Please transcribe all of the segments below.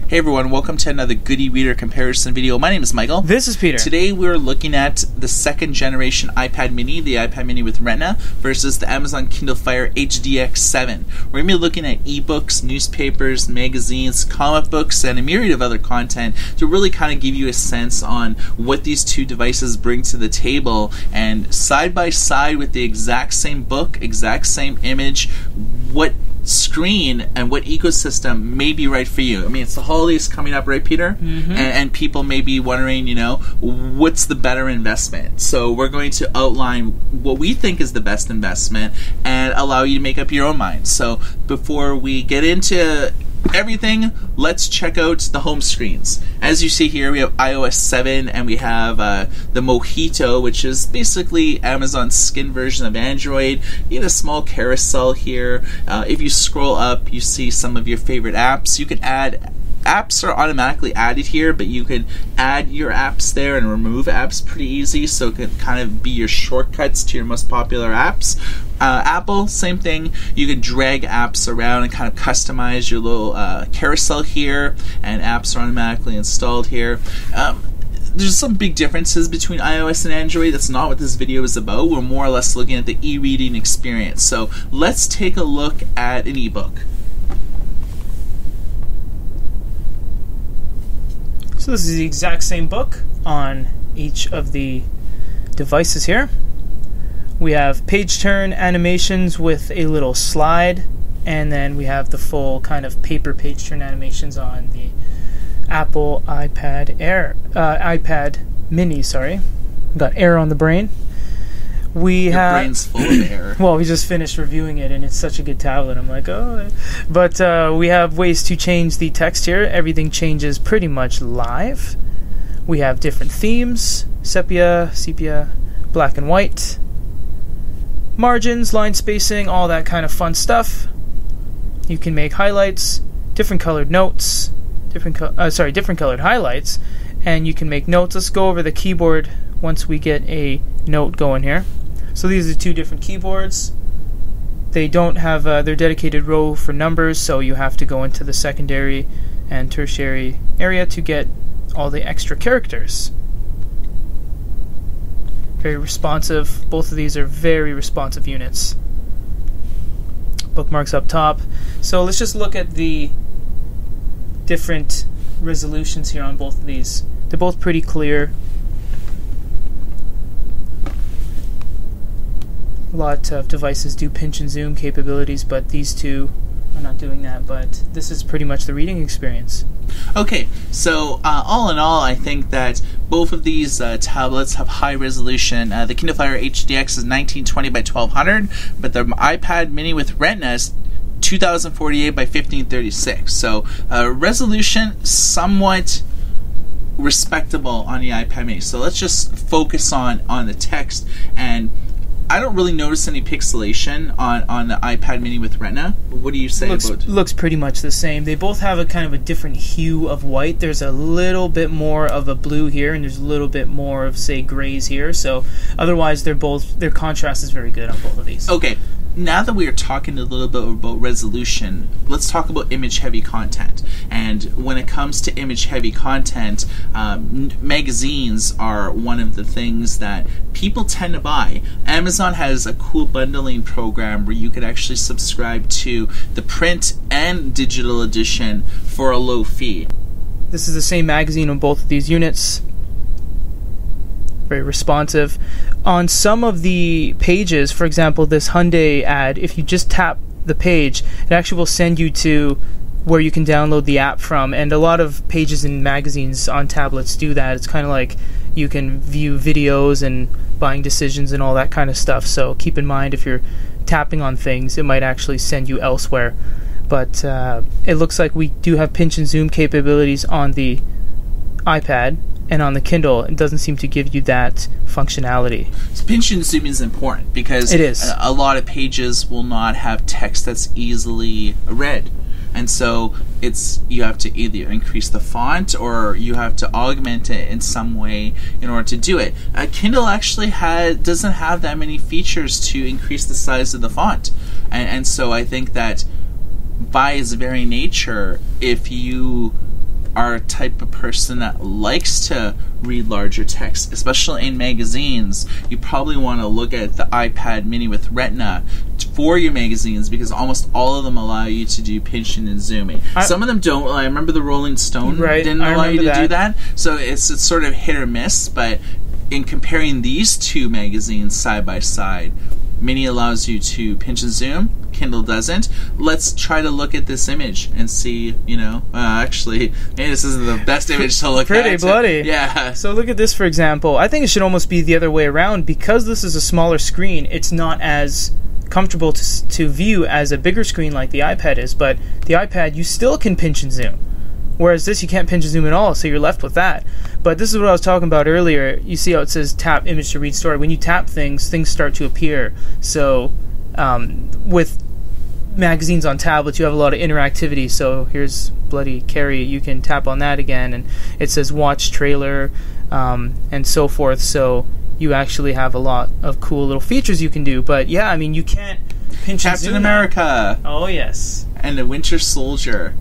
Hey everyone, welcome to another Good e-Reader comparison video. My name is Michael. This is Peter. Today we're looking at the second generation iPad mini, the iPad mini with Retina, versus the Amazon Kindle Fire HDX 7. We're going to be looking at ebooks, newspapers, magazines, comic books, and a myriad of other content to really kind of give you a sense on what these two devices bring to the table, and side by side with the exact same book, exact same image, what screen and what ecosystem may be right for you. I mean, it's the holidays coming up, right, Peter? Mm-hmm. And people may be wondering, what's the better investment? So we're going to outline what we think is the best investment and allow you to make up your own mind. So before we get into everything, let's check out the home screens. As you see here, we have iOS 7 and we have the Mojito, which is basically Amazon's skin version of Android. You get a small carousel here. If you scroll up, you see some of your favorite apps. You can add apps are automatically added here, but you could add your apps there and remove apps pretty easy, so it could kind of be your shortcuts to your most popular apps. Apple, same thing. You could drag apps around and kind of customize your little carousel here, and apps are automatically installed here. There's some big differences between iOS and Android. That's not what this video is about. We're more or less looking at the e-reading experience. So let's take a look at an ebook. So this is the exact same book on each of the devices here. We have page turn animations with a little slide, and then we have the full kind of paper page turn animations on the Apple iPad mini, sorry. Got air on the brain. Your brain's full of air. Well, we just finished reviewing it, and it's such a good tablet. I'm like, oh. But we have ways to change the text here. Everything changes pretty much live. We have different themes: sepia, black and white, margins, line spacing, all that kind of fun stuff. You can make highlights, different colored notes, different colored highlights, and you can make notes. Let's go over the keyboard once we get a note going here. So these are two different keyboards. They don't have their dedicated row for numbers, so you have to go into the secondary and tertiary area to get all the extra characters. Very responsive. Both of these are very responsive units. Bookmarks up top. So let's just look at the different resolutions here on both of these. They're both pretty clear. A lot of devices do pinch and zoom capabilities, but these two are not doing that. But this is pretty much the reading experience. Okay, so all in all, I think that both of these tablets have high resolution. The Kindle Fire HDX is 1920 by 1200, but the iPad mini with Retina is 2048 by 1536. So resolution somewhat respectable on the iPad mini. So let's just focus on the text, and I don't really notice any pixelation on the iPad mini with Retina. What do you say about? Looks pretty much the same. They both have a kind of a different hue of white. There's a little bit more of a blue here, and there's a little bit more of, say, grays here. So otherwise, their contrast is very good on both of these. Okay. Now that we are talking a little bit about resolution, let's talk about image-heavy content. And when it comes to image-heavy content, magazines are one of the things that people tend to buy. Amazon has a cool bundling program where you could actually subscribe to the print and digital edition for a low fee. This is the same magazine on both of these units. Very responsive. On some of the pages, for example, this Hyundai ad, if you just tap the page, it actually will send you to where you can download the app from, and a lot of pages in magazines on tablets do that. It's kind of like you can view videos and buying decisions and all that kind of stuff, so keep in mind if you're tapping on things, it might actually send you elsewhere. But it looks like we do have pinch and zoom capabilities on the iPad, and on the Kindle, it doesn't seem to give you that functionality. So pinch and zoom is important because it is. A lot of pages will not have text that's easily read. And so you have to either increase the font or you have to augment it in some way in order to do it. Kindle actually doesn't have that many features to increase the size of the font, and so I think that by its very nature, if you are a type of person that likes to read larger text, especially in magazines, you probably want to look at the iPad mini with Retina for your magazines, because almost all of them allow you to do pinching and zooming. Some of them don't. I remember the Rolling Stone didn't allow you to do that. So it's sort of hit or miss, but in comparing these two magazines side by side, Mini allows you to pinch and zoom, Kindle doesn't. Let's try to look at this image and see, actually, maybe this isn't the best image to look at. Pretty bloody. Yeah. So look at this, for example. I think it should almost be the other way around. Because this is a smaller screen, it's not as comfortable to view as a bigger screen like the iPad is, but the iPad, you still can pinch and zoom. Whereas this, you can't pinch and zoom at all, so you're left with that. But this is what I was talking about earlier. You see how it says tap image to read story. When you tap things start to appear. So with magazines on tablets, you have a lot of interactivity. So here's bloody Carrie. You can tap on that again, and it says watch trailer and so forth. So you actually have a lot of cool little features you can do. But yeah, I mean, you can't pinch and zoom. Captain America. Oh, yes. And the Winter Soldier.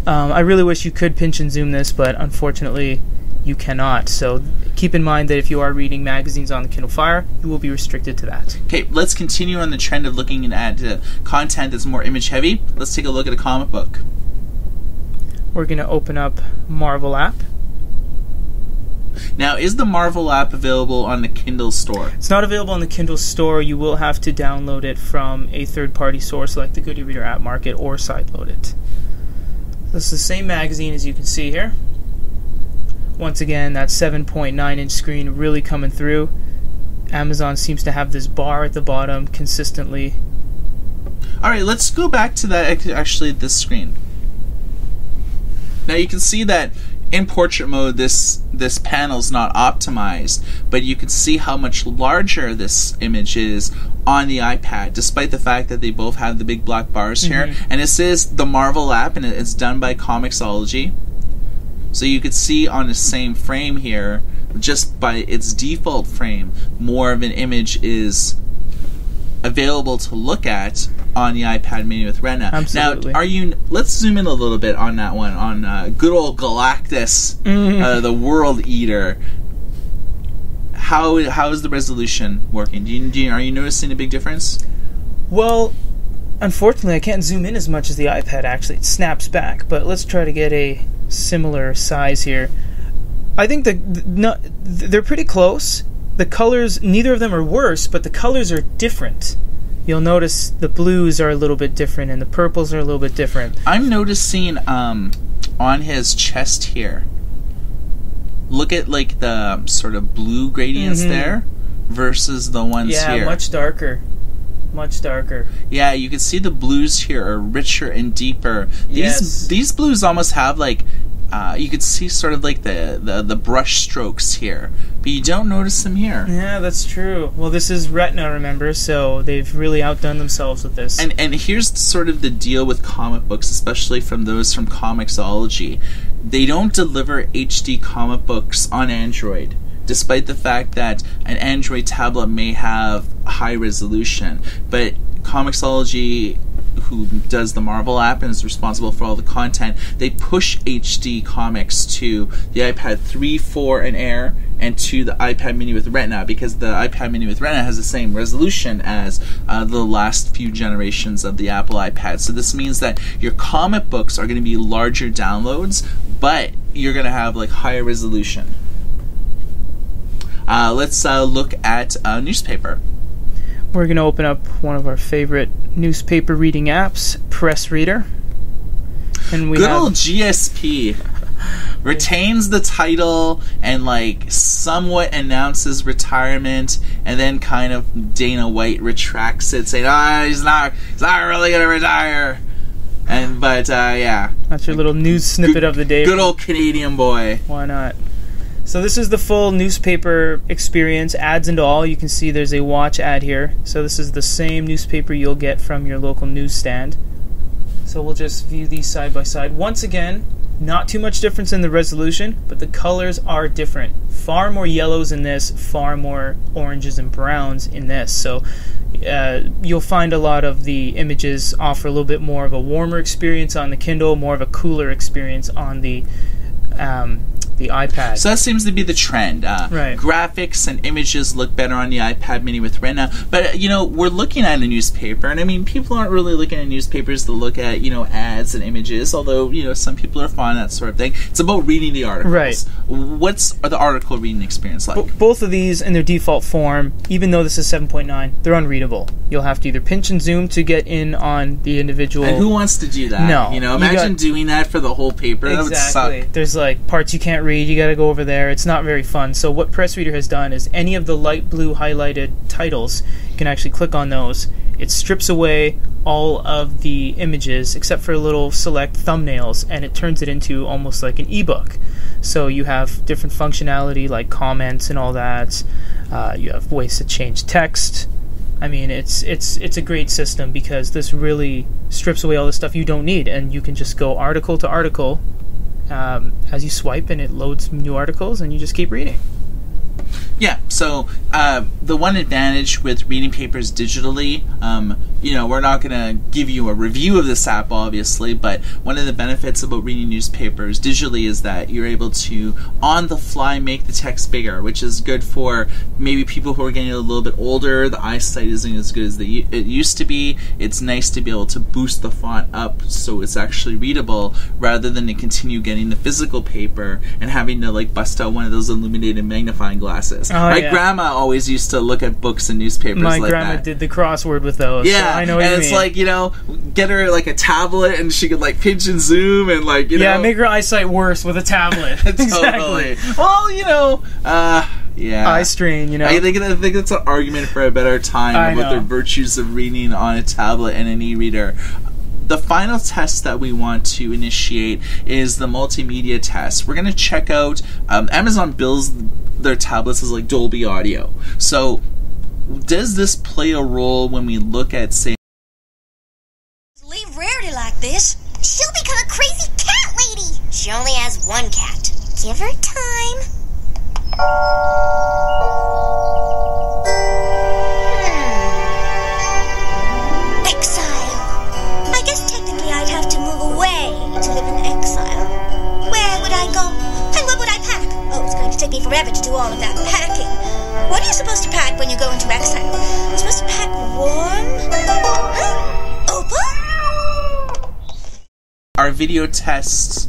I really wish you could pinch and zoom this, but unfortunately you cannot. So keep in mind that if you are reading magazines on the Kindle Fire, you will be restricted to that. Okay, let's continue on the trend of looking at content that's more image heavy. Let's take a look at a comic book. We're going to open up Marvel app. Now, is the Marvel app available on the Kindle store? It's not available on the Kindle store. You will have to download it from a third-party source like the Good eReader App Market or sideload it. This is the same magazine as you can see here. Once again, that 7.9-inch screen really coming through. Amazon seems to have this bar at the bottom consistently. Alright, let's go back to that, actually, this screen. Now you can see that in portrait mode this panel's not optimized, but you can see how much larger this image is on the iPad, despite the fact that they both have the big black bars here. And this is the Marvel app, and it's done by Comixology. So you could see on the same frame here, just by its default frame, more of an image is available to look at on the iPad mini with Retina. Absolutely. Now, let's zoom in a little bit on that one, on good old Galactus, the World Eater. How is the resolution working? Are you noticing a big difference? Well, unfortunately, I can't zoom in as much as the iPad. Actually, it snaps back. But let's try to get a similar size here. I think they're pretty close. The colors, neither of them are worse, but the colors are different. You'll notice the blues are a little bit different and the purples are a little bit different. I'm noticing on his chest here, look at like the sort of blue gradients there versus the ones here. Yeah, much darker. Much darker. Yeah, you can see the blues here are richer and deeper. These blues almost have like you could see sort of like the brush strokes here, but you don't notice them here. Yeah, that's true. Well, this is Retina, remember, so they've really outdone themselves with this. And here's sort of the deal with comic books, especially from those from Comixology. They don't deliver HD comic books on Android, despite the fact that an Android tablet may have high resolution. But Comixology, who does the Marvel app and is responsible for all the content, they push HD comics to the iPad 3, 4, and Air, and to the iPad mini with Retina, because the iPad mini with Retina has the same resolution as the last few generations of the Apple iPad. So this means that your comic books are going to be larger downloads, but you're going to have like higher resolution. Let's look at newspaper. We're going to open up one of our favorite newspaper reading apps, Press Reader. And we Good old GSP retains the title and like somewhat announces retirement, and then kind of Dana White retracts it, saying, he's not really going to retire. But yeah. That's your little news snippet of the day. Good old Canadian boy. Why not? So this is the full newspaper experience, ads and all. You can see there's a watch ad here. So this is the same newspaper you'll get from your local newsstand. So we'll just view these side by side. Once again, not too much difference in the resolution, but the colors are different. Far more yellows in this, far more oranges and browns in this. So you'll find a lot of the images offer a little bit more of a warmer experience on the Kindle, more of a cooler experience on the iPad. So that seems to be the trend. Right. Graphics and images look better on the iPad mini with Retina. But, we're looking at a newspaper, and I mean, people aren't really looking at newspapers to look at, ads and images, although, some people are fond of that sort of thing. It's about reading the articles. Right. What's the article reading experience like? Both of these in their default form, even though this is 7.9, they're unreadable. You'll have to either pinch and zoom to get in on the individual. And who wants to do that? No. Imagine doing that for the whole paper. Exactly. That would suck. There's parts you can't read, you gotta go over there. It's not very fun. So what Press Reader has done is any of the light blue highlighted titles, you can actually click on those. It strips away all of the images except for little select thumbnails, and it turns it into almost like an ebook. So you have different functionality like comments and all that. You have ways to change text. I mean, it's a great system because this really strips away all the stuff you don't need, and you can just go article to article as you swipe, and it loads new articles, and you just keep reading. Yeah, so the one advantage with reading papers digitally, we're not going to give you a review of this app, obviously, but one of the benefits about reading newspapers digitally is that you're able to, on the fly, make the text bigger, which is good for maybe people who are getting a little bit older. The eyesight isn't as good as it used to be. It's nice to be able to boost the font up so it's actually readable, rather than to continue getting the physical paper and having to bust out one of those illuminated magnifying glasses. My grandma always used to look at books and newspapers like that. My grandma did the crossword with those. Yeah, so I know what you mean. It's get her a tablet and she could pinch and zoom and Yeah, make her eyesight worse with a tablet. Totally. Exactly. Well, yeah. Eye strain, I think that's an argument for a better time about the virtues of reading on a tablet and an e-reader. The final test that we want to initiate is the multimedia test. We're going to check out, Amazon bills their tablets as Dolby Audio. So, does this play a role when we look at, say... Leave Rarity like this, she'll become a crazy cat lady. She only has one cat. Give her time. Exile. I guess technically I'd have to move away to live in exile. Where would I go? And what would I pack? Oh, it's going to take me forever to do all of that packing. What are you supposed to pack when you go into exile? You're supposed to pack warm? Opal? Our video tests,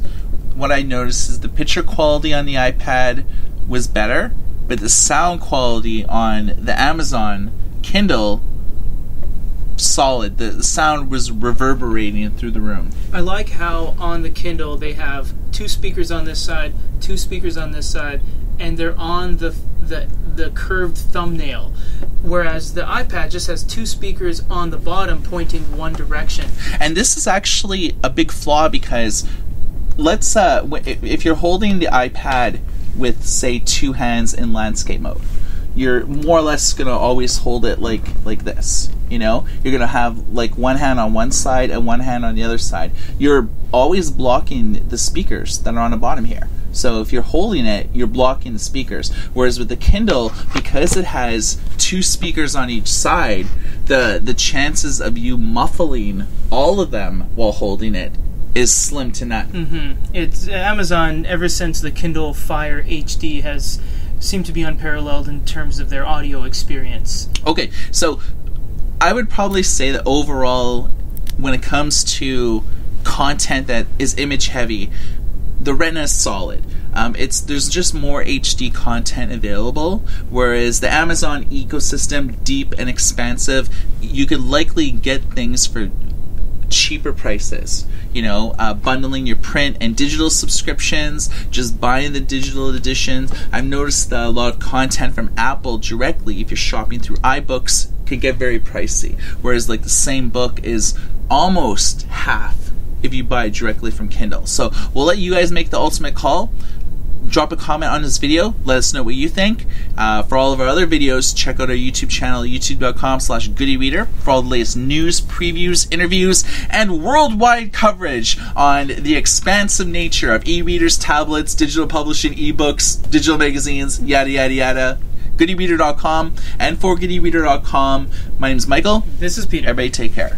what I noticed is the picture quality on the iPad was better, but the sound quality on the Amazon Kindle, solid. The sound was reverberating through the room. I like how on the Kindle they have 2 speakers on this side, 2 speakers on this side, and they're on the curved thumbnail, whereas the iPad just has 2 speakers on the bottom pointing one direction. And this is actually a big flaw because let's if you're holding the iPad with, say, 2 hands in landscape mode, you're more or less going to always hold it like this. You're going to have one hand on one side and one hand on the other side. You're always blocking the speakers that are on the bottom here. So if you're holding it, you're blocking the speakers. Whereas with the Kindle, because it has 2 speakers on each side, the chances of you muffling all of them while holding it is slim to none. Mm-hmm. It's Amazon, ever since the Kindle Fire HD, has seemed to be unparalleled in terms of their audio experience. Okay, so I would probably say that overall, when it comes to content that is image heavy, the Retina is solid. There's just more HD content available, whereas the Amazon ecosystem, deep and expansive, you could likely get things for cheaper prices. Bundling your print and digital subscriptions, just buying the digital editions. I've noticed that a lot of content from Apple directly, if you're shopping through iBooks, can get very pricey. Whereas the same book is almost half if you buy it directly from Kindle. So we'll let you guys make the ultimate call. drop a comment on this video. Let us know what you think. For all of our other videos, check out our YouTube channel, youtube.com/goodyreader, for all the latest news, previews, interviews, and worldwide coverage on the expansive nature of e-readers, tablets, digital publishing, ebooks, digital magazines, yada yada yada. goodyreader.com, and for goodyreader.com. My name's Michael. This is Peter. Everybody take care.